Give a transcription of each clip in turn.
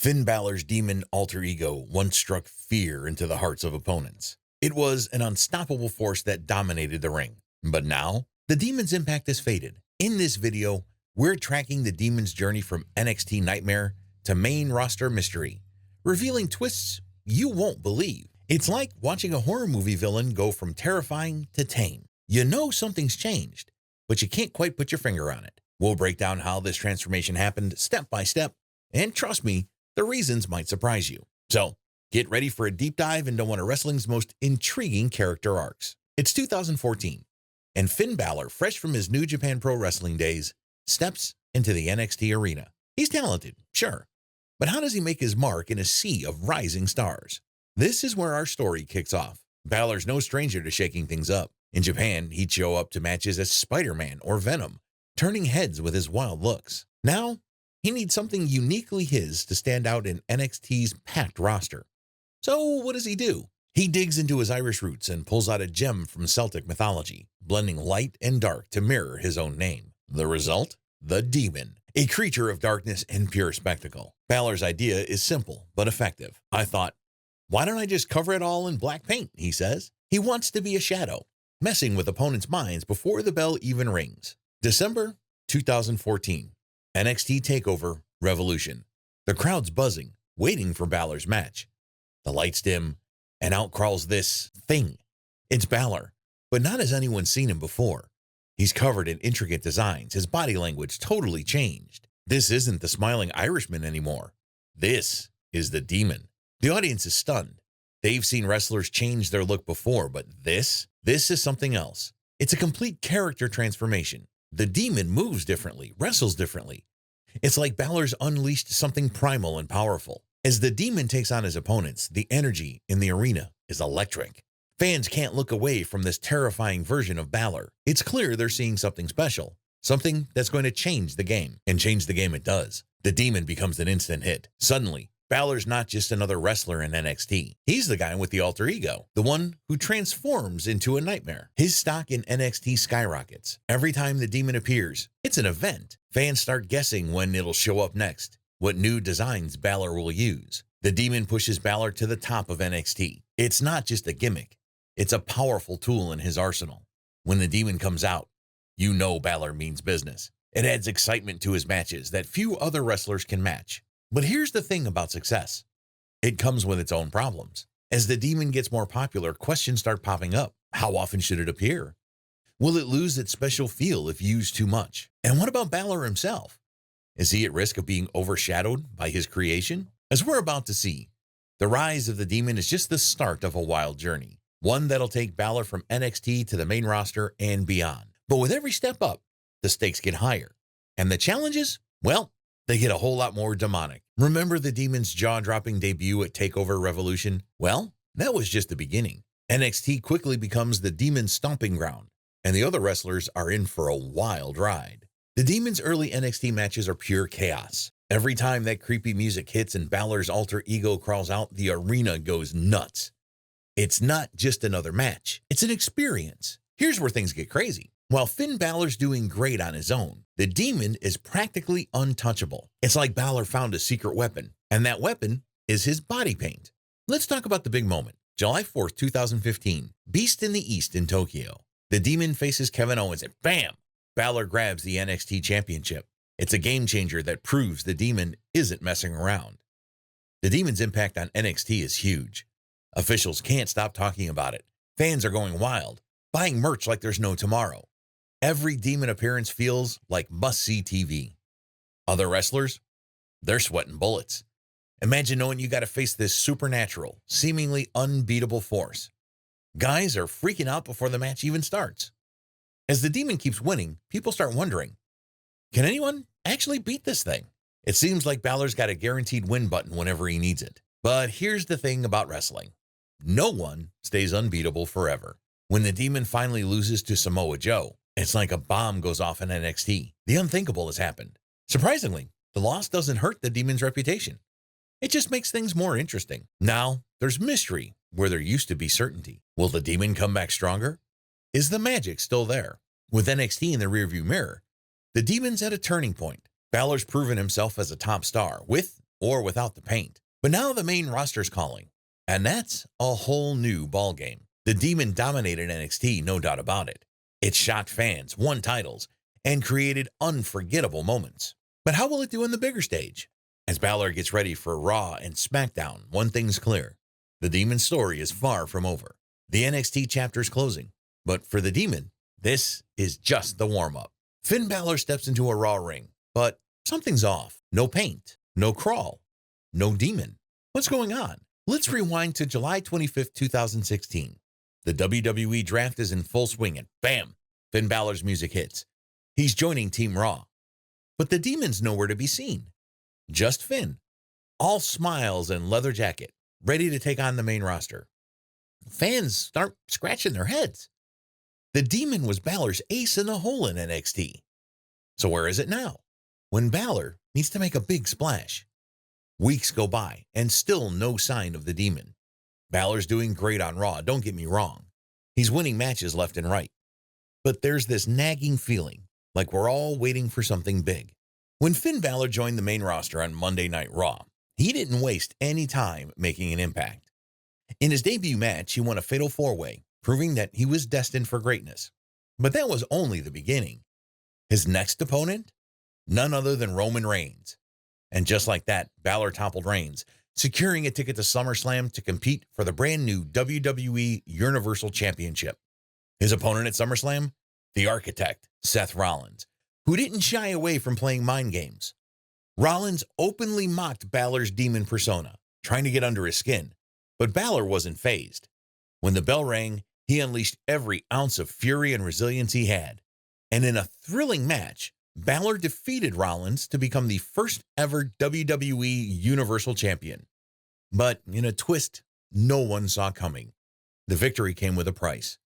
Finn Balor's demon alter ego once struck fear into the hearts of opponents. It was an unstoppable force that dominated the ring. But now, the demon's impact has faded. In this video, we're tracking the demon's journey from NXT Nightmare to main roster mystery, revealing twists you won't believe. It's like watching a horror movie villain go from terrifying to tame. You know something's changed, but you can't quite put your finger on it. We'll break down how this transformation happened step by step, and trust me, the reasons might surprise you. So, get ready for a deep dive into one of wrestling's most intriguing character arcs. It's 2014, and Finn Balor, fresh from his New Japan Pro Wrestling days, steps into the NXT arena. He's talented, sure, but how does he make his mark in a sea of rising stars? This is where our story kicks off. Balor's no stranger to shaking things up. In Japan, he'd show up to matches as Spider-Man or Venom, turning heads with his wild looks. Now, he needs something uniquely his to stand out in NXT's packed roster. So what does he do? He digs into his Irish roots and pulls out a gem from Celtic mythology, blending light and dark to mirror his own name. The result? The Demon, a creature of darkness and pure spectacle. Balor's idea is simple but effective. I thought, why don't I just cover it all in black paint, he says. He wants to be a shadow, messing with opponents' minds before the bell even rings. December 2014. NXT TakeOver Revolution. The crowd's buzzing, waiting for Balor's match. The lights dim, and out crawls this thing. It's Balor, but not as anyone's seen him before. He's covered in intricate designs, his body language totally changed. This isn't the smiling Irishman anymore. This is the Demon. The audience is stunned. They've seen wrestlers change their look before, but this is something else. It's a complete character transformation. The Demon moves differently, wrestles differently. It's like Balor's unleashed something primal and powerful. As the Demon takes on his opponents, the energy in the arena is electric. Fans can't look away from this terrifying version of Balor. It's clear they're seeing something special, something that's going to change the game. And change the game it does. The Demon becomes an instant hit. Suddenly, Balor's not just another wrestler in NXT. He's the guy with the alter ego, the one who transforms into a nightmare. His stock in NXT skyrockets. Every time the Demon appears, it's an event. Fans start guessing when it'll show up next, what new designs Balor will use. The Demon pushes Balor to the top of NXT. It's not just a gimmick. It's a powerful tool in his arsenal. When the Demon comes out, you know Balor means business. It adds excitement to his matches that few other wrestlers can match. But here's the thing about success. It comes with its own problems. As the Demon gets more popular, questions start popping up. How often should it appear? Will it lose its special feel if used too much? And what about Balor himself? Is he at risk of being overshadowed by his creation? As we're about to see, the rise of the Demon is just the start of a wild journey. One that'll take Balor from NXT to the main roster and beyond. But with every step up, the stakes get higher. And the challenges? Well, they get a whole lot more demonic. Remember the Demon's jaw-dropping debut at TakeOver Revolution? Well, that was just the beginning. NXT quickly becomes the Demon's stomping ground, and the other wrestlers are in for a wild ride. The Demon's early NXT matches are pure chaos. Every time that creepy music hits and Balor's alter ego crawls out, the arena goes nuts. It's not just another match. It's an experience. Here's where things get crazy. While Finn Balor's doing great on his own, the Demon is practically untouchable. It's like Balor found a secret weapon, and that weapon is his body paint. Let's talk about the big moment. July 4th, 2015, Beast in the East in Tokyo. The Demon faces Kevin Owens and bam! Balor grabs the NXT Championship. It's a game changer that proves the Demon isn't messing around. The Demon's impact on NXT is huge. Officials can't stop talking about it. Fans are going wild, buying merch like there's no tomorrow. Every Demon appearance feels like must-see TV. Other wrestlers? They're sweating bullets. Imagine knowing you got to face this supernatural, seemingly unbeatable force. Guys are freaking out before the match even starts. As the Demon keeps winning, people start wondering, can anyone actually beat this thing? It seems like Balor's got a guaranteed win button whenever he needs it. But here's the thing about wrestling. No one stays unbeatable forever. When the Demon finally loses to Samoa Joe, it's like a bomb goes off in NXT. The unthinkable has happened. Surprisingly, the loss doesn't hurt the Demon's reputation. It just makes things more interesting. Now, there's mystery where there used to be certainty. Will the Demon come back stronger? Is the magic still there? With NXT in the rearview mirror, the Demon's at a turning point. Balor's proven himself as a top star, with or without the paint. But now the main roster's calling, and that's a whole new ballgame. The Demon dominated NXT, no doubt about it. It shocked fans, won titles, and created unforgettable moments. But how will it do on the bigger stage? As Balor gets ready for Raw and SmackDown, one thing's clear. The Demon's story is far from over. The NXT chapter's closing. But for the Demon, this is just the warm-up. Finn Balor steps into a Raw ring, but something's off. No paint, no crawl, no Demon. What's going on? Let's rewind to July 25th, 2016. The WWE draft is in full swing and bam, Finn Balor's music hits. He's joining Team Raw. But the Demon's nowhere to be seen. Just Finn, all smiles and leather jacket, ready to take on the main roster. Fans start scratching their heads. The Demon was Balor's ace in the hole in NXT. So where is it now? When Balor needs to make a big splash. Weeks go by, and still no sign of the Demon. Balor's doing great on Raw, don't get me wrong. He's winning matches left and right. But there's this nagging feeling, like we're all waiting for something big. When Finn Balor joined the main roster on Monday Night Raw, he didn't waste any time making an impact. In his debut match, he won a fatal four-way, proving that he was destined for greatness. But that was only the beginning. His next opponent? None other than Roman Reigns. And just like that, Balor toppled Reigns, securing a ticket to SummerSlam to compete for the brand new WWE Universal Championship. His opponent at SummerSlam? The Architect, Seth Rollins, who didn't shy away from playing mind games. Rollins openly mocked Balor's Demon persona, trying to get under his skin, but Balor wasn't fazed. When the bell rang, he unleashed every ounce of fury and resilience he had. And in a thrilling match, Balor defeated Rollins to become the first ever WWE Universal Champion. But in a twist no one saw coming, the victory came with a price.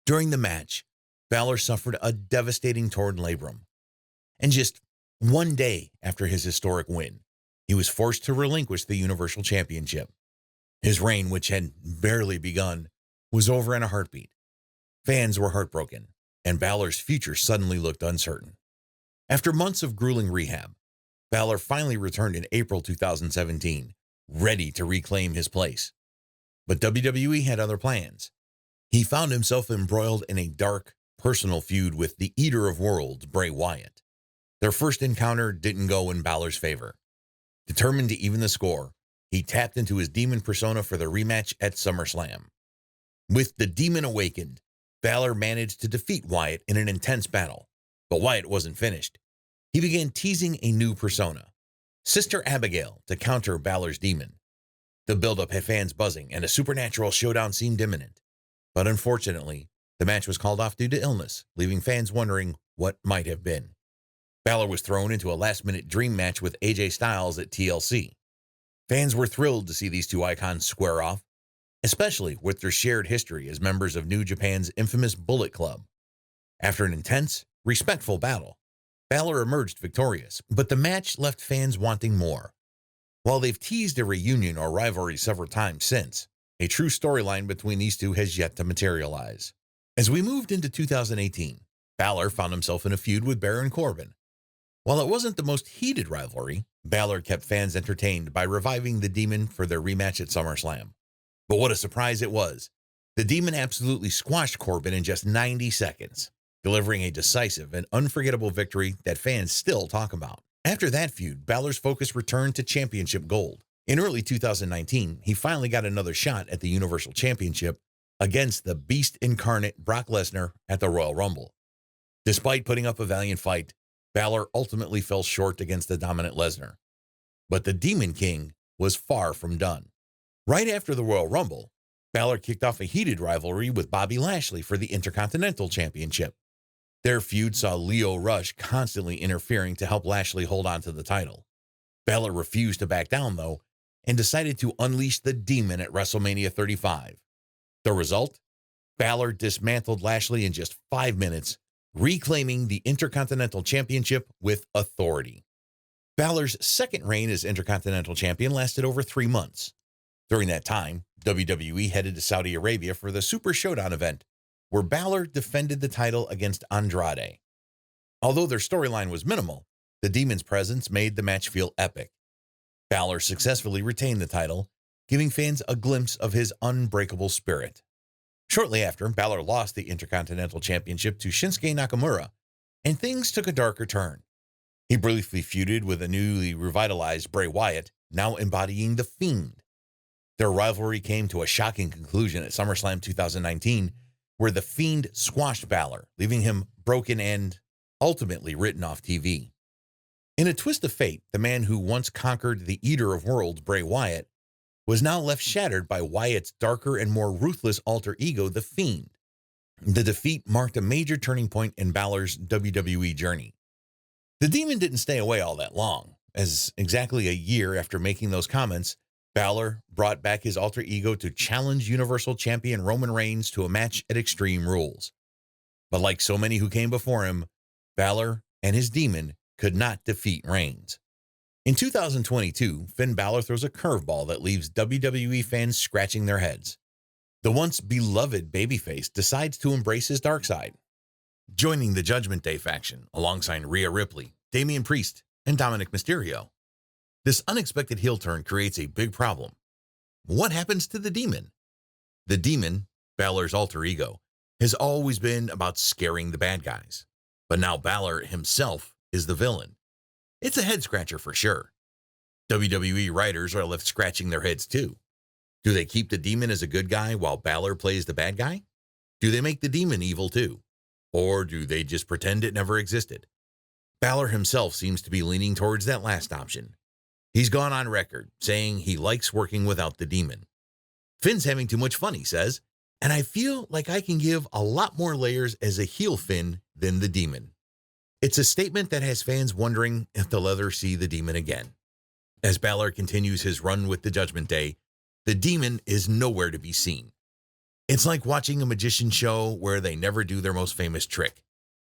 During the match, Balor suffered a devastating torn labrum. And just one day after his historic win, he was forced to relinquish the Universal Championship. His reign, which had barely begun, was over in a heartbeat. Fans were heartbroken, and Balor's future suddenly looked uncertain. After months of grueling rehab, Balor finally returned in April 2017, ready to reclaim his place. But WWE had other plans. He found himself embroiled in a dark, personal feud with the Eater of Worlds, Bray Wyatt. Their first encounter didn't go in Balor's favor. Determined to even the score, he tapped into his Demon persona for the rematch at SummerSlam. With the Demon awakened, Balor managed to defeat Wyatt in an intense battle. But Wyatt wasn't finished. He began teasing a new persona, Sister Abigail, to counter Balor's Demon. The buildup had fans buzzing, and a supernatural showdown seemed imminent. But unfortunately, the match was called off due to illness, leaving fans wondering what might have been. Balor was thrown into a last-minute dream match with AJ Styles at TLC. Fans were thrilled to see these two icons square off, especially with their shared history as members of New Japan's infamous Bullet Club. After an intense, respectful battle, Balor emerged victorious, but the match left fans wanting more. While they've teased a reunion or rivalry several times since, a true storyline between these two has yet to materialize. As we moved into 2018, Balor found himself in a feud with Baron Corbin. While it wasn't the most heated rivalry, Balor kept fans entertained by reviving the Demon for their rematch at SummerSlam. But what a surprise it was. The Demon absolutely squashed Corbin in just 90 seconds, delivering a decisive and unforgettable victory that fans still talk about. After that feud, Balor's focus returned to championship gold. In early 2019, he finally got another shot at the Universal Championship against the Beast incarnate Brock Lesnar at the Royal Rumble. Despite putting up a valiant fight, Balor ultimately fell short against the dominant Lesnar. But the Demon King was far from done. Right after the Royal Rumble, Balor kicked off a heated rivalry with Bobby Lashley for the Intercontinental Championship. Their feud saw Lio Rush constantly interfering to help Lashley hold on to the title. Balor refused to back down, though, and decided to unleash the Demon at WrestleMania 35. The result? Balor dismantled Lashley in just 5 minutes, reclaiming the Intercontinental Championship with authority. Balor's second reign as Intercontinental Champion lasted over 3 months. During that time, WWE headed to Saudi Arabia for the Super Showdown event, where Balor defended the title against Andrade. Although their storyline was minimal, the Demon's presence made the match feel epic. Balor successfully retained the title, giving fans a glimpse of his unbreakable spirit. Shortly after, Balor lost the Intercontinental Championship to Shinsuke Nakamura, and things took a darker turn. He briefly feuded with a newly revitalized Bray Wyatt, now embodying The Fiend. Their rivalry came to a shocking conclusion at SummerSlam 2019, where The Fiend squashed Balor, leaving him broken and ultimately written off TV. In a twist of fate, the man who once conquered the Eater of Worlds, Bray Wyatt, was now left shattered by Wyatt's darker and more ruthless alter ego, The Fiend. The defeat marked a major turning point in Balor's WWE journey. The Demon didn't stay away all that long, as exactly a year after making those comments, Balor brought back his alter ego to challenge Universal Champion Roman Reigns to a match at Extreme Rules. But like so many who came before him, Balor and his Demon could not defeat Reigns. In 2022, Finn Balor throws a curveball that leaves WWE fans scratching their heads. The once beloved babyface decides to embrace his dark side, joining the Judgment Day faction alongside Rhea Ripley, Damian Priest, and Dominic Mysterio. This unexpected heel turn creates a big problem. What happens to the Demon? The Demon, Balor's alter ego, has always been about scaring the bad guys. But now Balor himself is the villain. It's a head-scratcher for sure. WWE writers are left scratching their heads too. Do they keep the Demon as a good guy while Balor plays the bad guy? Do they make the Demon evil too? Or do they just pretend it never existed? Balor himself seems to be leaning towards that last option. He's gone on record saying he likes working without the Demon. Finn's having too much fun, he says, and I feel like I can give a lot more layers as a heel Finn than the Demon. It's a statement that has fans wondering if they'll ever see the Demon again. As Balor continues his run with the Judgment Day, the Demon is nowhere to be seen. It's like watching a magician show where they never do their most famous trick.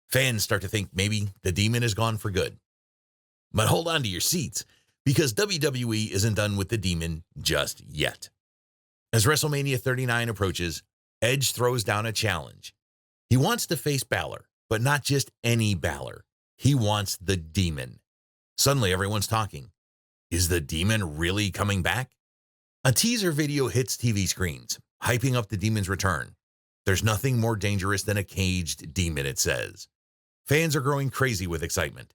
Fans start to think maybe the Demon is gone for good. But hold on to your seats, because WWE isn't done with the Demon just yet. As WrestleMania 39 approaches, Edge throws down a challenge. He wants to face Balor, but not just any Balor. He wants the Demon. Suddenly everyone's talking. Is the Demon really coming back? A teaser video hits TV screens, hyping up the Demon's return. There's nothing more dangerous than a caged demon, it says. Fans are growing crazy with excitement.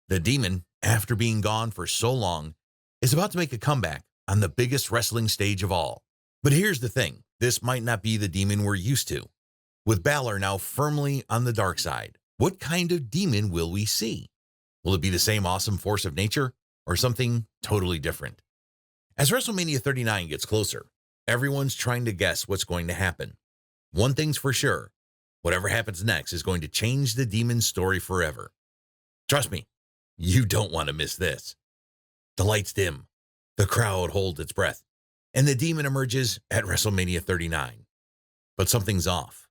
The Demon, after being gone for so long, is about to make a comeback on the biggest wrestling stage of all. But here's the thing, this might not be the Demon we're used to. With Balor now firmly on the dark side, what kind of Demon will we see? Will it be the same awesome force of nature or something totally different? As WrestleMania 39 gets closer, everyone's trying to guess what's going to happen. One thing's for sure, whatever happens next is going to change the Demon's story forever. Trust me, you don't want to miss this. The lights dim, the crowd holds its breath, and the Demon emerges at WrestleMania 39. But something's off.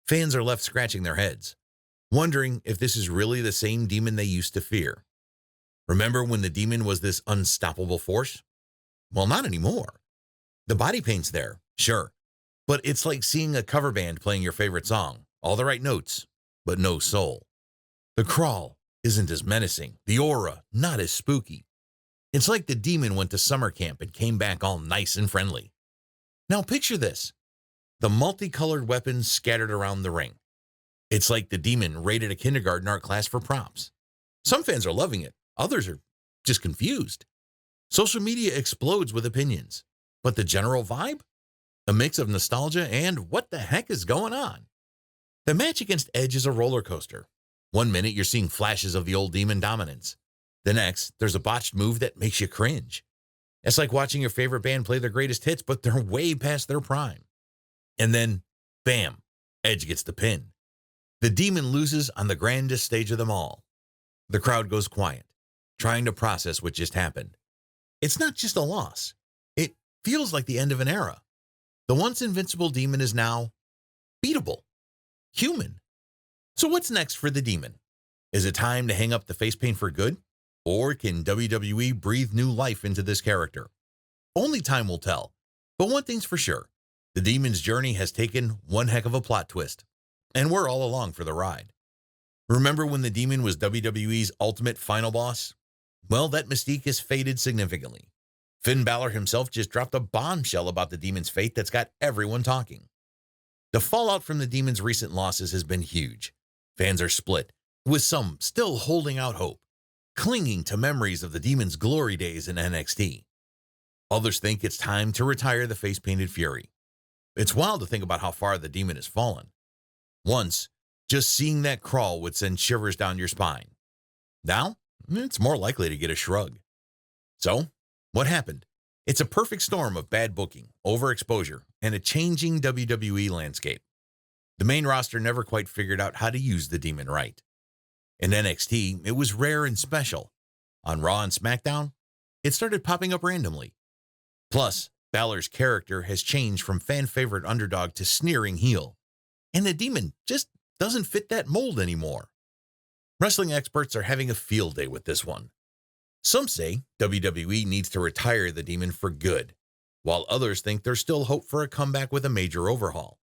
Fans are left scratching their heads, wondering if this is really the same Demon they used to fear. Remember when the Demon was this unstoppable force? Well, not anymore. The body paint's there, sure, but it's like seeing a cover band playing your favorite song, all the right notes, but no soul. The crawl isn't as menacing, the aura not as spooky. It's like the Demon went to summer camp and came back all nice and friendly. Now picture this, the multicolored weapons scattered around the ring. It's like the Demon raided a kindergarten art class for props. Some fans are loving it, others are just confused. Social media explodes with opinions, but the general vibe? A mix of nostalgia and what the heck is going on? The match against Edge is a roller coaster. One minute you're seeing flashes of the old Demon dominance. The next, there's a botched move that makes you cringe. It's like watching your favorite band play their greatest hits, but they're way past their prime. And then, bam, Edge gets the pin. The Demon loses on the grandest stage of them all. The crowd goes quiet, trying to process what just happened. It's not just a loss. It feels like the end of an era. The once invincible Demon is now beatable, human. So what's next for the Demon? Is it time to hang up the face paint for good? Or can WWE breathe new life into this character? Only time will tell. But one thing's for sure, the Demon's journey has taken one heck of a plot twist, and we're all along for the ride. Remember when the Demon was WWE's ultimate final boss? Well, that mystique has faded significantly. Finn Balor himself just dropped a bombshell about the Demon's fate that's got everyone talking. The fallout from the Demon's recent losses has been huge. Fans are split, with some still holding out hope, clinging to memories of the Demon's glory days in NXT. Others think it's time to retire the face-painted Fury. It's wild to think about how far the Demon has fallen. Once, just seeing that crawl would send shivers down your spine. Now, it's more likely to get a shrug. So, what happened? It's a perfect storm of bad booking, overexposure, and a changing WWE landscape. The main roster never quite figured out how to use the Demon right. In NXT, it was rare and special. On Raw and SmackDown, it started popping up randomly. Plus, Balor's character has changed from fan-favorite underdog to sneering heel, and the Demon just doesn't fit that mold anymore. Wrestling experts are having a field day with this one. Some say WWE needs to retire the Demon for good, while others think there's still hope for a comeback with a major overhaul.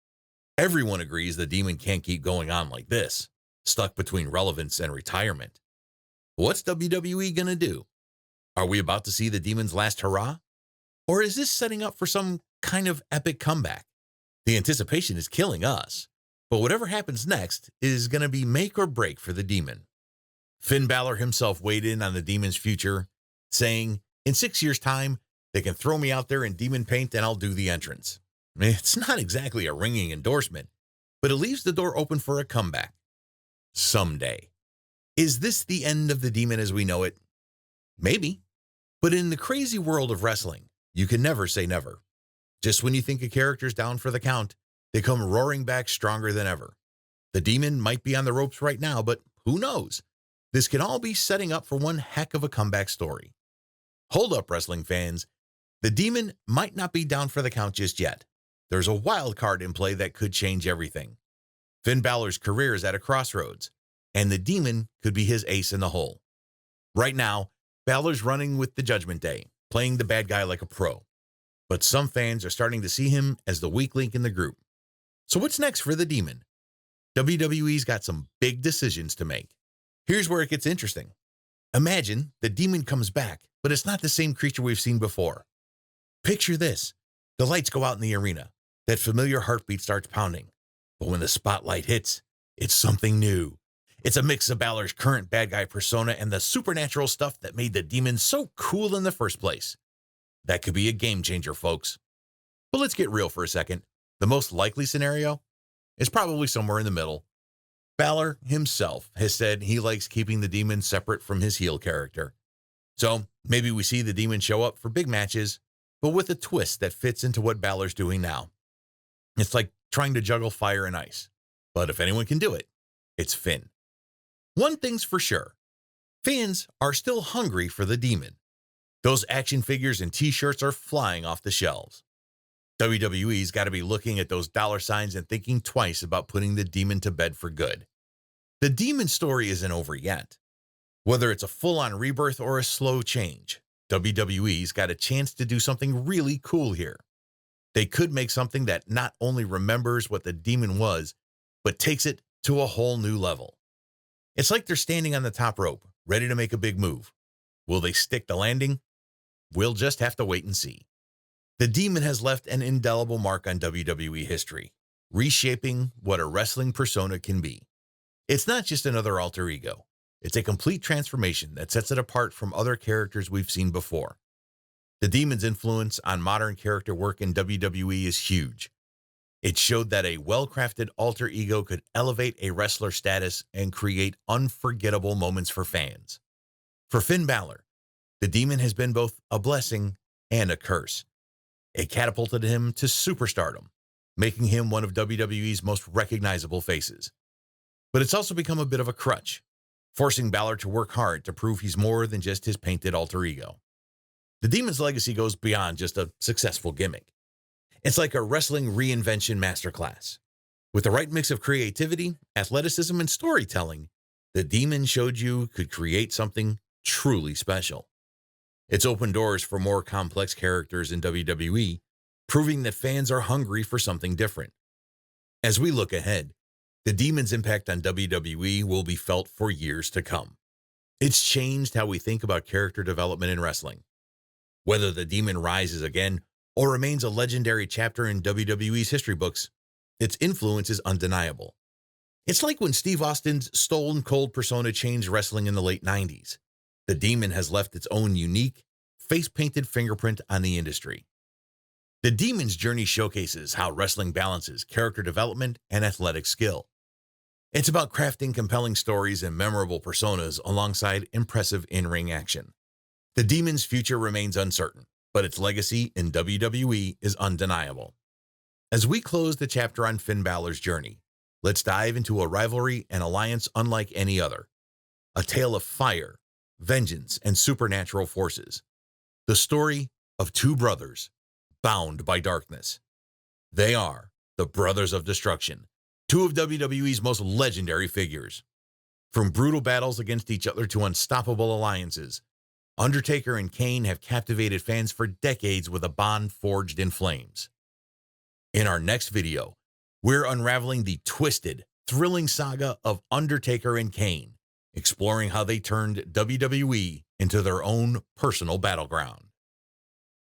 Everyone agrees the Demon can't keep going on like this, stuck between relevance and retirement. What's WWE gonna do? Are we about to see the Demon's last hurrah? Or is this setting up for some kind of epic comeback? The anticipation is killing us, but whatever happens next is gonna be make or break for the Demon. Finn Balor himself weighed in on the Demon's future, saying, "In 6 years' time, they can throw me out there in Demon paint and I'll do the entrance." It's not exactly a ringing endorsement, but it leaves the door open for a comeback. Someday. Is this the end of the Demon as we know it? Maybe. But in the crazy world of wrestling, you can never say never. Just when you think a character's down for the count, they come roaring back stronger than ever. The Demon might be on the ropes right now, but who knows? This can all be setting up for one heck of a comeback story. Hold up, wrestling fans. The Demon might not be down for the count just yet. There's a wild card in play that could change everything. Finn Balor's career is at a crossroads, and the Demon could be his ace in the hole. Right now, Balor's running with the Judgment Day, playing the bad guy like a pro. But some fans are starting to see him as the weak link in the group. So what's next for the Demon? WWE's got some big decisions to make. Here's where it gets interesting. Imagine the Demon comes back, but it's not the same creature we've seen before. Picture this. The lights go out in the arena. That familiar heartbeat starts pounding. But when the spotlight hits, it's something new. It's a mix of Balor's current bad guy persona and the supernatural stuff that made the Demon so cool in the first place. That could be a game changer, folks. But let's get real for a second. The most likely scenario is probably somewhere in the middle. Balor himself has said he likes keeping the Demon separate from his heel character. So maybe we see the Demon show up for big matches, but with a twist that fits into what Balor's doing now. It's like trying to juggle fire and ice. But if anyone can do it, it's Finn. One thing's for sure. Fans are still hungry for the Demon. Those action figures and t-shirts are flying off the shelves. WWE's got to be looking at those dollar signs and thinking twice about putting the Demon to bed for good. The Demon story isn't over yet. Whether it's a full-on rebirth or a slow change, WWE's got a chance to do something really cool here. They could make something that not only remembers what the Demon was, but takes it to a whole new level. It's like they're standing on the top rope, ready to make a big move. Will they stick the landing? We'll just have to wait and see. The Demon has left an indelible mark on WWE history, reshaping what a wrestling persona can be. It's not just another alter ego. It's a complete transformation that sets it apart from other characters we've seen before. The Demon's influence on modern character work in WWE is huge. It showed that a well-crafted alter ego could elevate a wrestler status and create unforgettable moments for fans. For Finn Balor, the Demon has been both a blessing and a curse. It catapulted him to superstardom, making him one of WWE's most recognizable faces. But it's also become a bit of a crutch, forcing Balor to work hard to prove he's more than just his painted alter ego. The Demon's legacy goes beyond just a successful gimmick. It's like a wrestling reinvention masterclass. With the right mix of creativity, athleticism, and storytelling, the Demon showed you could create something truly special. It's opened doors for more complex characters in WWE, proving that fans are hungry for something different. As we look ahead, the Demon's impact on WWE will be felt for years to come. It's changed how we think about character development in wrestling. Whether the Demon rises again or remains a legendary chapter in WWE's history books, its influence is undeniable. It's like when Steve Austin's Stone Cold persona changed wrestling in the late 90s. The Demon has left its own unique, face-painted fingerprint on the industry. The Demon's journey showcases how wrestling balances character development and athletic skill. It's about crafting compelling stories and memorable personas alongside impressive in-ring action. The Demon's future remains uncertain, but its legacy in WWE is undeniable. As we close the chapter on Finn Balor's journey, let's dive into a rivalry and alliance unlike any other. A tale of fire, vengeance, and supernatural forces. The story of two brothers bound by darkness. They are the Brothers of Destruction, two of WWE's most legendary figures. From brutal battles against each other to unstoppable alliances, Undertaker and Kane have captivated fans for decades with a bond forged in flames. In our next video, we're unraveling the twisted, thrilling saga of Undertaker and Kane, exploring how they turned WWE into their own personal battleground.